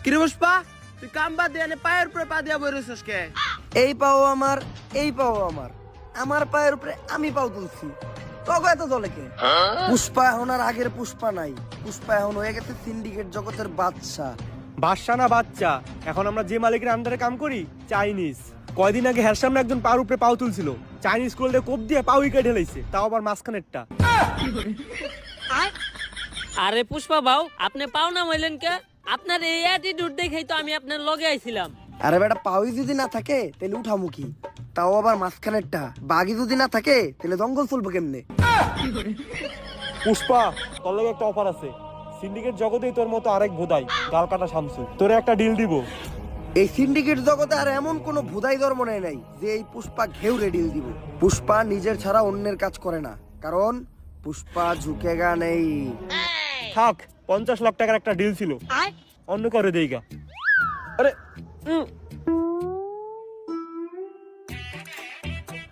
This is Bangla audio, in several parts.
কিরে পুষ্পা, তুই কাম বাদ দিয়ে পায়ের উপরে পা দিয়া বই রইছস কে? এই পাও আমার, এই পাও আমার, আমার পায়ের উপরে আমি পাও তুলছি। তখন এত জলে কে? পুষ্পা এখন আর আগের পুষ্পা নাই। পুষ্পা এখন হয়ে গেছে সিন্ডিকেট জগতের বাদশা। বাদশা না বাচ্চা, এখন আমরা যে মালিকের আন্ডারে কাম করি চাইনিজ। কয়দিন আগে হের সামনে একজন পার উপরে পাও তুলছিল, চাইনিজ কোল্ডে কোপ দিয়ে পাও কেটে ঢেলাইছে, তাও আবার মাঝখানেরটা। আরে পুষ্পা বাউ, আপনি পাও না মাইলেন কে? আপনার এই অ্যাটিটিউড দেখেই তো আমি আপনার লগে আইছিলাম। আরে বেটা, পাওই যদি না থাকে তাহলে উঠামুখী, তাও আবার মাঝখানেরটা। বাঘি যদি না থাকে তাহলে জঙ্গল চলবো কেমনে? পুষ্পা, তোর লাগে একটা অফার আছে। সিন্ডিকেট জগতেই তোর মতো আরেক ভোদাই গাল কাটা শামসু, তোরে একটা ডিল দিব। এই সিন্ডিকেট জগতে আর এমন কোন ভুদাই ধর্ম নাই যে এই পুষ্পা ঘেউরে ডিল দিব। পুষ্পা নিজের ছাড়া অন্যের কাজ করে না, কারণ পুষ্পা ঝুঁকেগা নেই। থাক, 50 লাখ টাকার একটা ডিল ছিল, অন্য করে দেইগা। আরে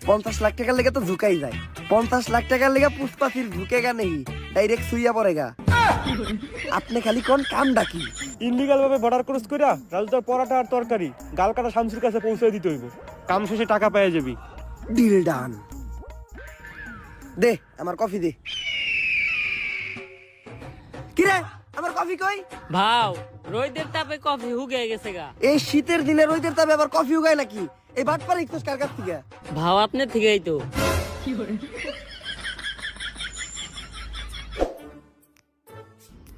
50 লাখ টাকার লেগে তো ঝুঁকাই যায়। 50 লাখ টাকার লেগে পুষ্পা ফির ঝুঁকেগা নেই, ডাইরেক্ট সুইয়া পড়েগা। আপনি খালি কোন কাম ডাকি ইনলিগাল ভাবে বর্ডার ক্রস কইরা রাজুতার পরাটা আর তরকারি গাল কাটা শামসুর কাছে পৌঁছে দিতে হইব। কাম শেষে টাকা পেয়ে যাবি। Deal done. দে আমার কফি দে। কিরে, আমার কফি কই? ভাও, রোদের তাপে কফি হুগে গেছে গা। এই শীতের দিনে রোদের তাপে আবার কফি উগায় নাকি? এই বাটপারে ইকতোস কার কাছ থেকে? ভাও আপনার থেকেই তো।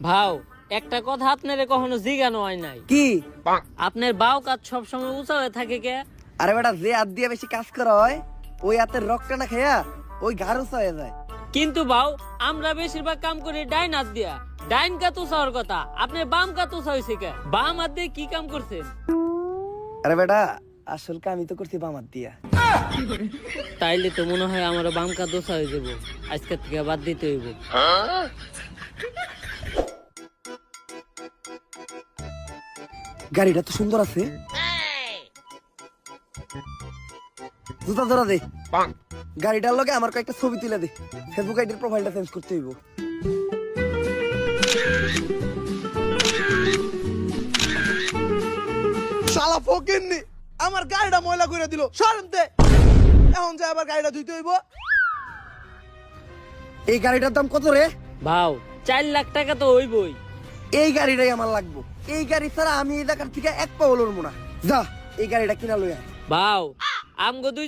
ভাও, একটা কথা আপনারে কখনো জিজ্ঞানো হয় নাই। কি? আপনার বাও কাজ সবসময় উঁচা হয়ে থাকে কে? আরে বেটা, যে হাত দিয়ে বেশি কাজ করা হয় ওই হাতের রক্তটা না খেয়া ওই ঘাড় উঁচা হয়ে যায়। কিন্তু বাও, আমরা বেশিরভাগ কাম করি ডাইন হাত দিয়া। ডাইন কাত উঁচাওয়ার কথা, আপনার বাম কাত উঁচা হয়েছে কে? বাম হাত দিয়ে কি কাম করছেন? আরে বেটা, আসল কাম আমি তো করছি বাম হাত দিয়া। তাইলে তো মনে হয় আমার বাম কাত উঁচা হয়ে যাবো। আজকের থেকে বাদ দিতে হইব। গাড়িটা তো সুন্দর আছে। জুতা ধরা দে। গাড়িটার লগে আমার কয়েকটা ছবি তুলে দে। ফেসবুক আইডির প্রোফাইলটা চেঞ্জ করতে হইব। শালা ফকিন্নি আমার গাড়িটা ময়লা করে দিল, সরমতে। এখন যে আবার গাড়িটা ধুইতে হইব। এই গাড়িটার দাম কত রে? ভাও, 4 লাখ টাকা তো হইবই। এই গাড়িটাই আমার লাগবে। এই গাড়ি ছাড়া আমি এই জায়গার থেকে এক পাও লড়বো না। যা, এই গাড়িটা কিনা লই আয়। ভাও, আমগো দুই